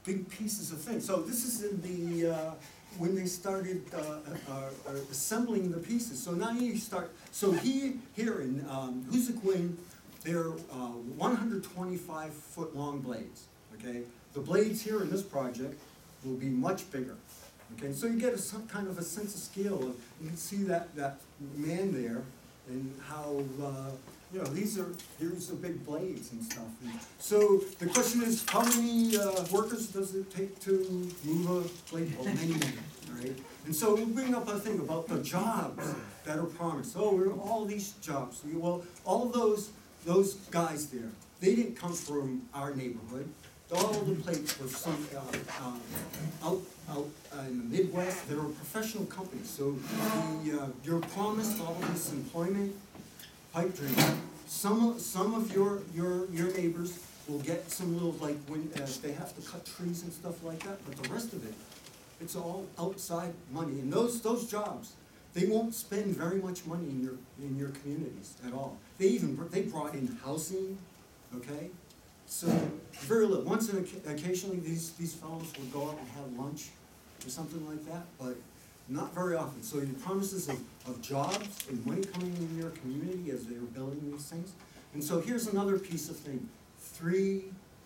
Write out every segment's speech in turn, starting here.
big pieces of things. So this is in the, when they started assembling the pieces. So now you start, so here in Hoosac Wind, they're 125-foot long blades, okay? The blades here in this project will be much bigger, okay? So you get some kind of a sense of scale. You can see that man there and how, you know, here's the big blades and stuff. And so the question is, how many workers does it take to move a blade? Oh, many, right? And so we bring up a thing about the jobs that are promised. Oh, we're all these jobs. Well, all of those guys there, they didn't come from our neighborhood. All the plates were some out in the Midwest. They were professional companies. So you're promised all this employment, pipe dream. Some of your neighbors will get some little, like when they have to cut trees and stuff like that. But the rest of it, it's all outside money. And those jobs, they won't spend very much money in your communities at all. They brought in housing, okay? So very little. Once and occasionally these fellows will go out and have lunch or something like that, but not very often. So the promises of jobs and money coming in your community as they were building these things. And so here's another piece of thing.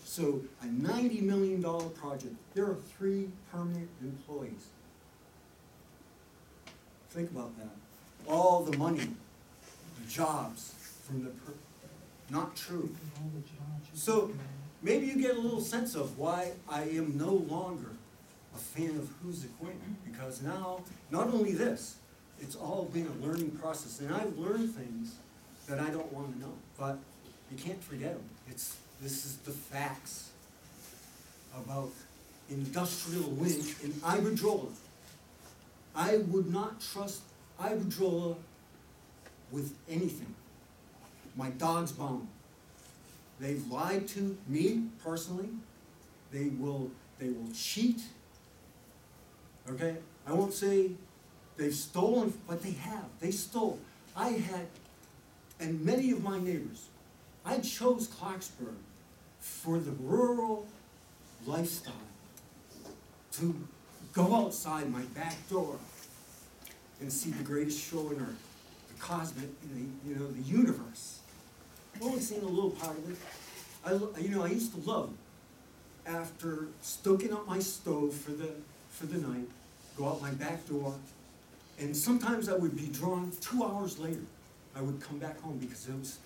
So a $90 million project. There are 3 permanent employees. Think about that. All the money, the jobs from the not true. So maybe you get a little sense of why I am no longer a fan of Hoosac Wind, because now, not only this, it's all been a learning process, and I've learned things that I don't want to know, but you can't forget them. This is the facts about industrial wind in Iberdrola. I would not trust Iberdrola with anything. My dog's bone. They've lied to me personally. They will cheat. Okay? I won't say they've stolen, but they have. They stole. And many of my neighbors, I chose Clarksburg for the rural lifestyle, to go outside my back door and see the greatest show on earth, the cosmic, the universe. I've only seen a little part of it. I used to love, after stoking up my stove for the night, go out my back door, and sometimes I would be drawn 2 hours later. I would come back home because it was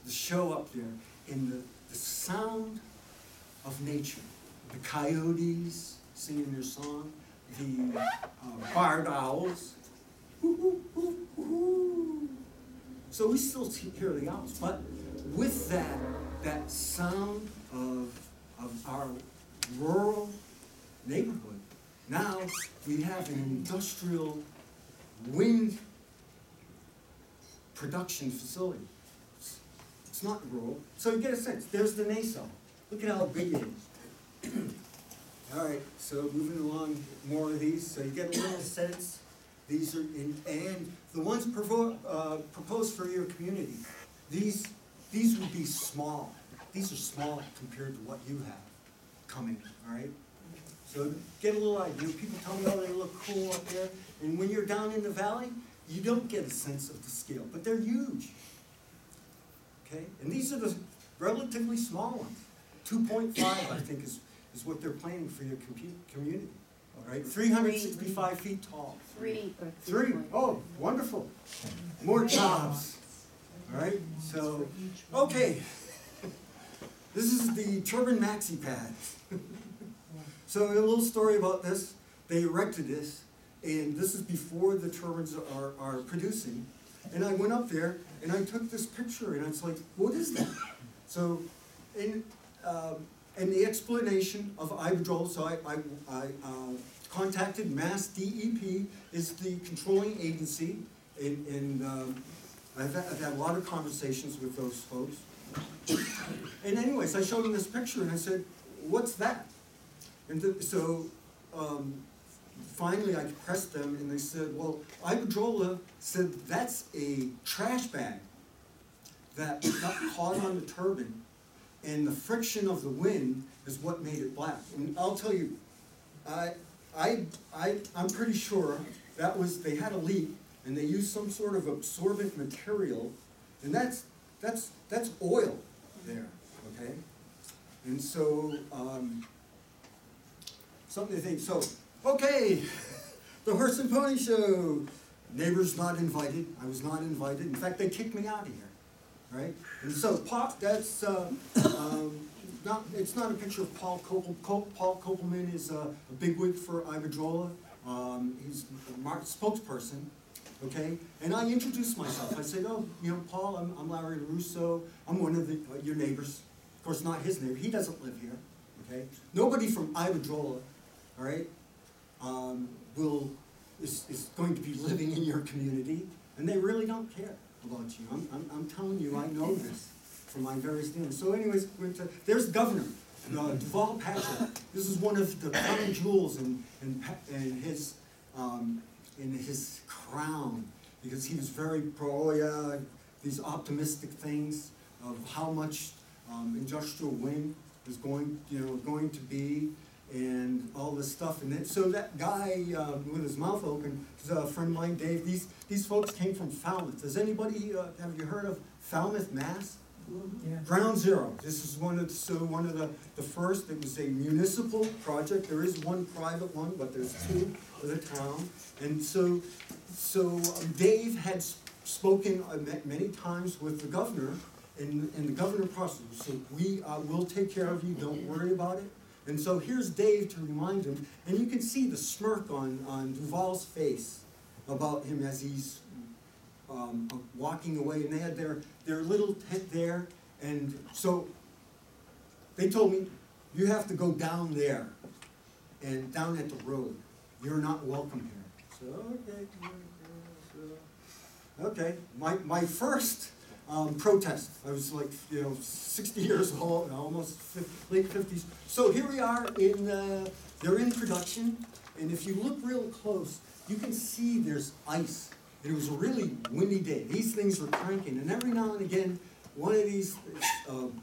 the show up there, and the sound of nature, the coyotes singing their song, the barred owls. So we still hear the owls, but with that sound of our rural neighborhood, now we have an industrial wind production facility. It's not rural. So you get a sense. There's the nacelle. Look at how big it is. All right, so moving along, more of these. So you get a little sense. These are and the ones proposed for your community. These would be small. These are small compared to what you have coming. All right. So get a little idea. People tell me, oh, they look cool up there. And when you're down in the valley, you don't get a sense of the scale, but they're huge. Okay, and these are the relatively small ones. 2.5, I think, is what they're planning for your community. All right, 365 feet tall. Three. Oh, wonderful. More jobs. All right, so, okay. This is the turbine maxi pad. So a little story about this. They erected this, and this is before the turbines are producing. And I went up there, and I took this picture, and I was like, what is that? So, and the explanation of Iberdrola, so I contacted Mass DEP, is the controlling agency, and I've had a lot of conversations with those folks. And anyways, I showed them this picture, and I said, what's that? And so finally I pressed them, and they said, well, Iberdrola said that's a trash bag that got caught on the turbine, and the friction of the wind is what made it black. And I'll tell you, I'm pretty sure that was, they had a leak, and they used some sort of absorbent material, and that's oil there, okay? And so, something to think. So, okay, the horse and pony show. Neighbors not invited. I was not invited. In fact, they kicked me out of here, right? And so, that's not. It's not a picture of Paul Kopelman. Paul Kopelman is a bigwig for Iberdrola. He's a spokesperson. Okay, and I introduced myself. I said, "Oh, you know, Paul, I'm Larry Lorusso. I'm one of your neighbors. Of course, not his neighbor. He doesn't live here. Okay, nobody from Iberdrola, all right, is going to be living in your community, and they really don't care about you. I'm telling you, I know this from my various dealings. So, anyways, there's the governor, Duval Patrick. This is one of the crown jewels in his crown, because he was very pro, these optimistic things of how much industrial wind is going to be, and all this stuff. And then, so that guy with his mouth open is a friend of mine, Dave. These folks came from Falmouth. Does anybody have you heard of Falmouth, Mass? Yeah. Ground Zero. This is one of the first. It was a municipal project. There is one private one, but there's two for the town. And so Dave had spoken many times with the governor, and the governor process. So we will take care of you. Don't worry about it. And so here's Dave to remind him, and you can see the smirk on Duval's face about him as he's walking away. And they had their little tent there, and so they told me, you have to go down there, and down at the road. You're not welcome here. So okay. My first protest. I was like, 60 years old, almost late 50s. So here we are they're in production, and if you look real close, you can see there's ice. And it was a really windy day. These things were cranking, and every now and again, one of these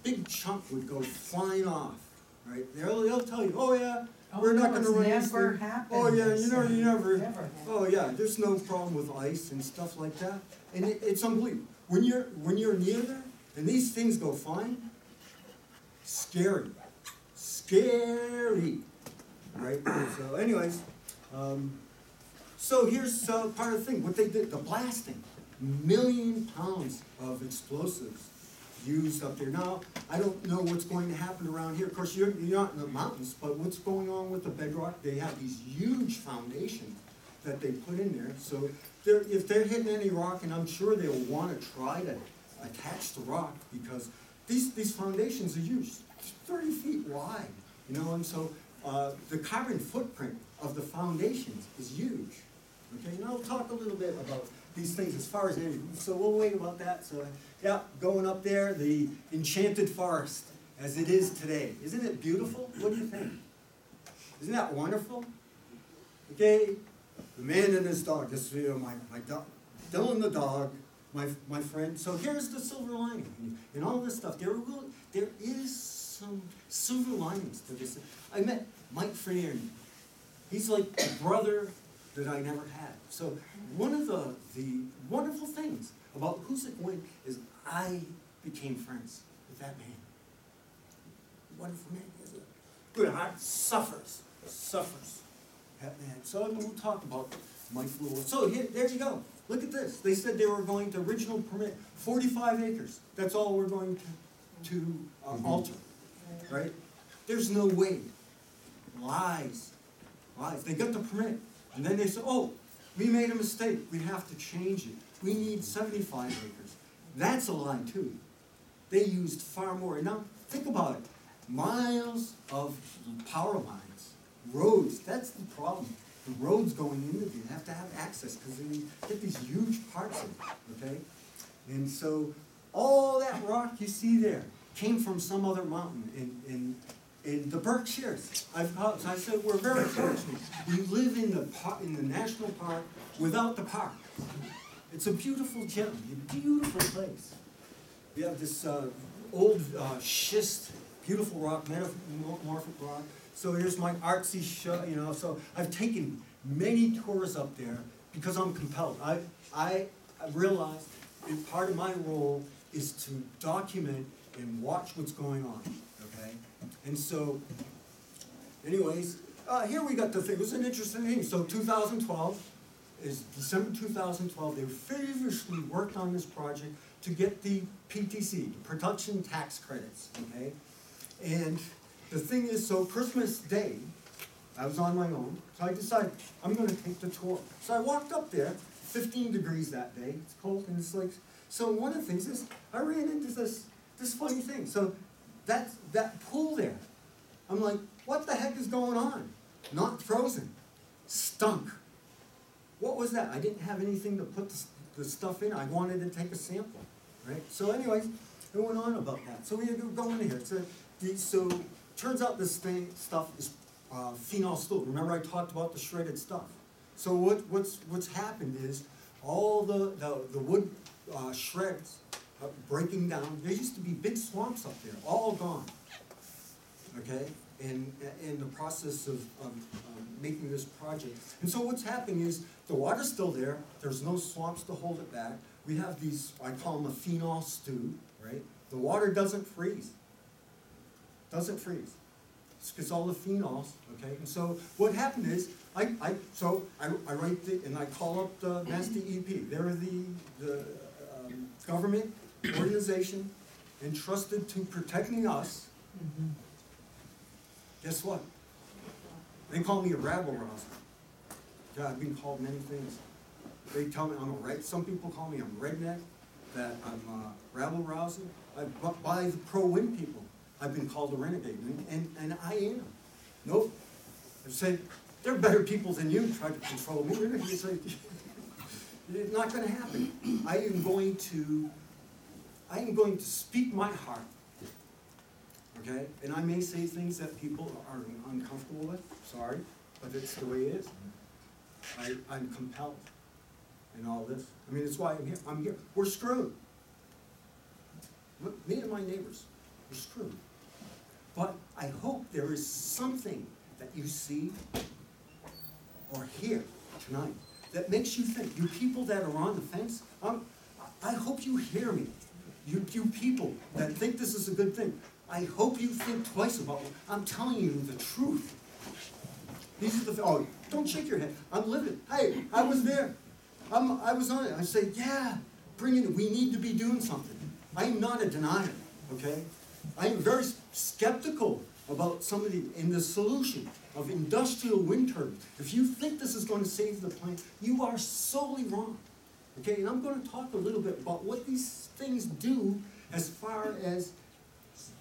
big chunk would go flying off. Right? They'll tell you, oh yeah, we're not going to run this thing. Oh yeah, you never. Oh yeah, there's no problem with ice and stuff like that, and it's unbelievable. When you're near there, and these things go flying, scary, right? So, anyways, so here's part of the thing. What they did, the blasting, 1 million pounds of explosives used up there. Now, I don't know what's going to happen around here. Of course, you're not in the mountains, but what's going on with the bedrock? They have these huge foundations that they put in there. So if they're hitting any rock, and I'm sure they'll want to try to attach the rock, because these foundations are huge, 30 feet wide, and so the carbon footprint of the foundations is huge. Okay, and I'll talk a little bit about these things as far as energy. So we'll wait about that. So yeah, going up there, the enchanted forest as it is today. Isn't it beautiful? What do you think? Isn't that wonderful? Okay, the man and his dog. This is my dog, Dylan the dog, my friend. So here's the silver lining and all this stuff. There is some silver linings to this. I met Mike Frenier. He's like a brother that I never had. So one of the wonderful things about Hoosac Wind is I became friends with that man. Wonderful man, isn't it? Good heart, suffers. That man. So we'll talk about Mike Lewis. So there you go. Look at this. They said they were going to original permit 45 acres. That's all we're going to alter, right? There's no way. Lies. They got the permit. And then they said, oh, we made a mistake. We have to change it. We need 75 acres. That's a lie, too. They used far more. And now, think about it. Miles of power lines, roads, that's the problem. The roads going into it, you have to have access, because they get these huge parts of it, okay? And so, all that rock you see there came from some other mountain in the Berkshires. I said we're very fortunate. We live in the national park without the park. It's a beautiful gem, a beautiful place. We have this old schist beautiful rock, metamorphic rock. So here's my artsy show, you know. So I've taken many tours up there because I'm compelled. I realized that part of my role is to document and watch what's going on, okay? And so, anyways, here we got the thing. It was an interesting thing. So 2012 is December 2012. They feverishly worked on this project to get the PTC, the production tax credits, okay? And the thing is, so Christmas Day, I was on my own, so I decided I'm going to take the tour. So I walked up there, 15 degrees that day, it's cold, and it's like, so one of the things is, I ran into this funny thing. So that pool there, I'm like, what the heck is going on? Not frozen, stunk. What was that? I didn't have anything to put the stuff in. I wanted to take a sample, right? So anyways, it went on about that. So we go in here. So turns out this stuff is phenol stool. Remember I talked about the shredded stuff. So what's happened is all the wood shreds breaking down. There used to be big swamps up there, all gone. Okay, in the process of making this project. And so what's happening is the water's still there. There's no swamps to hold it back. We have these, I call them a phenol stew, right? The water doesn't freeze. Doesn't freeze. It's all the phenols, okay? And so what happened is, I write and I call up the Mass DEP. They're the government organization entrusted to protecting us. Mm-hmm. Guess what? They call me a rabble-rouser. Yeah, I've been called many things. They tell me I'm a red. Some people call me a redneck, that I'm a rabble-rouser. By the pro-wind people, I've been called a renegade, and I am. Nope. I've said, they're better people than you try to control me. It's like, it's not going to happen. I am going to speak my heart. Okay? And I may say things that people are uncomfortable with. Sorry, but it's the way it is. I'm compelled in all this. I mean, it's why I'm here. I'm here. We're screwed. Me and my neighbors, we're screwed. But I hope there is something that you see or hear tonight that makes you think. You people that are on the fence, I hope you hear me. You people that think this is a good thing, I hope you think twice about it. I'm telling you the truth. These are the, don't shake your head. I'm living. Hey, I was there. I was on it. I say, yeah, bring it. We need to be doing something. I am not a denier, okay? I am very skeptical about somebody in the solution of industrial wind turbines. If you think this is going to save the planet, you are solely wrong. Okay, and I'm going to talk a little bit about what these things do as far as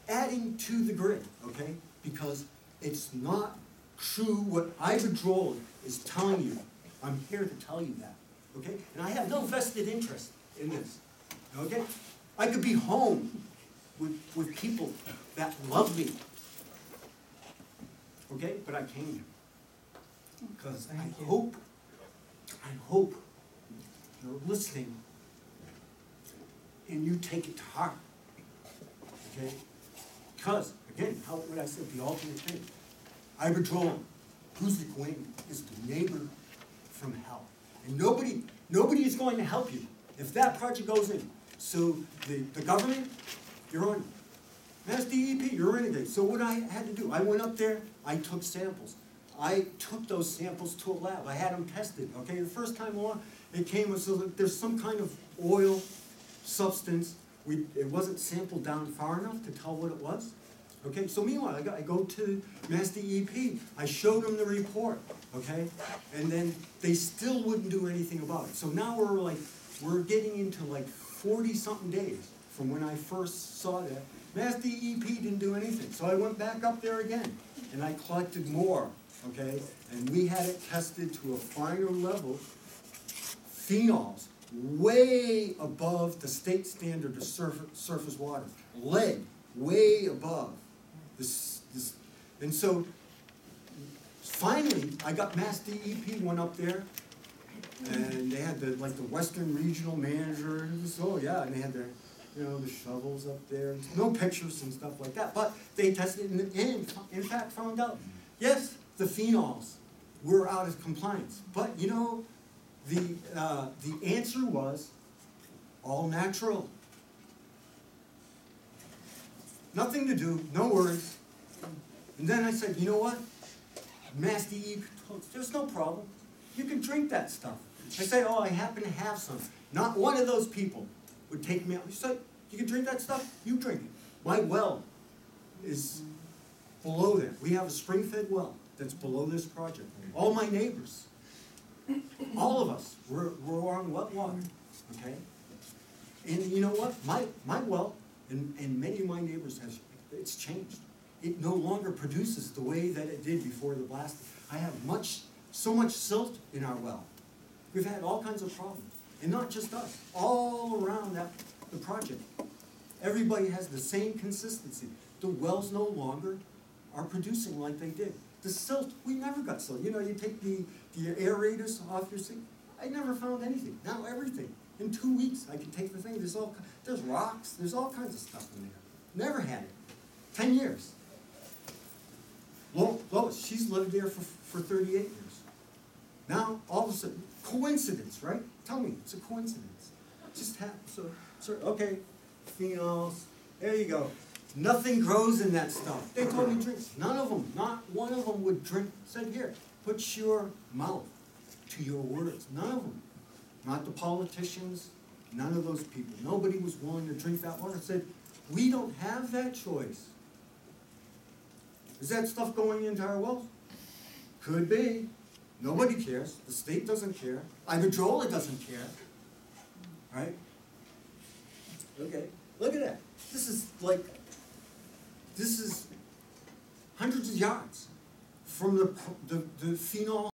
adding to the grid, okay? Because it's not true what Iberdrola is telling you. I'm here to tell you that, okay? And I have no vested interest in this, okay? I could be home with people that love me, okay? But I came here because I hope you're listening and you take it to heart, okay? Because, again, what I said, the ultimate thing, Iberdrola, Hoosac Wind is the neighbor from hell. And nobody is going to help you if that project goes in. So the government, you're on it. Mass DEP, you're in it. So what I had to do, I went up there, I took samples. I took those samples to a lab. I had them tested, okay? The first time along, it came with, so there's some kind of oil substance. It wasn't sampled down far enough to tell what it was. Okay, so meanwhile, I go to Mass DEP. I showed them the report, okay? And then they still wouldn't do anything about it. So now we're getting into like 40-something days from when I first saw that. Mass DEP didn't do anything. So I went back up there again, and I collected more, okay? And we had it tested to a finer level. Phenols, way above the state standard of surface water. Lead, way above. And so, finally, I got Mass DEP, went up there, and they had the Western Regional Manager, and they had you know, the shovels up there, no pictures and stuff like that, but they tested and in fact found out, yes, the phenols were out of compliance, but you know, the answer was all natural. Nothing to do, no worries. And then I said, you know what? Mass DE, there's no problem. You can drink that stuff. I say, oh, I happen to have some. Not one of those people would take me out. He said, you can drink that stuff? You drink it. My well is below there. We have a spring-fed well that's below this project. All my neighbors, all of us, we're on wet water, okay? And you know what? My well, and many of my neighbors, it's changed. It no longer produces the way that it did before the blast. I have so much silt in our well. We've had all kinds of problems. And not just us, all around the project. Everybody has the same consistency. The wells no longer are producing like they did. The silt, we never got silt. You know, you take the aerators off your sink. I never found anything. Now everything. In 2 weeks, I can take the thing. There's rocks. There's all kinds of stuff in there. Never had it. 10 years. Lois, she's lived there for 38 years. Now, all of a sudden, coincidence, right? Tell me, it's a coincidence. Just happened. So, okay, phenols, there you go. Nothing grows in that stuff. They told me drink. None of them, not one of them would drink. Said, here, put your mouth to your words. None of them. Not the politicians, none of those people. Nobody was willing to drink that water. Said, we don't have that choice. Is that stuff going into our wells? Could be. Nobody cares. The state doesn't care. Iberdrola doesn't care. Right? Okay. Look at that. This is hundreds of yards from the phenol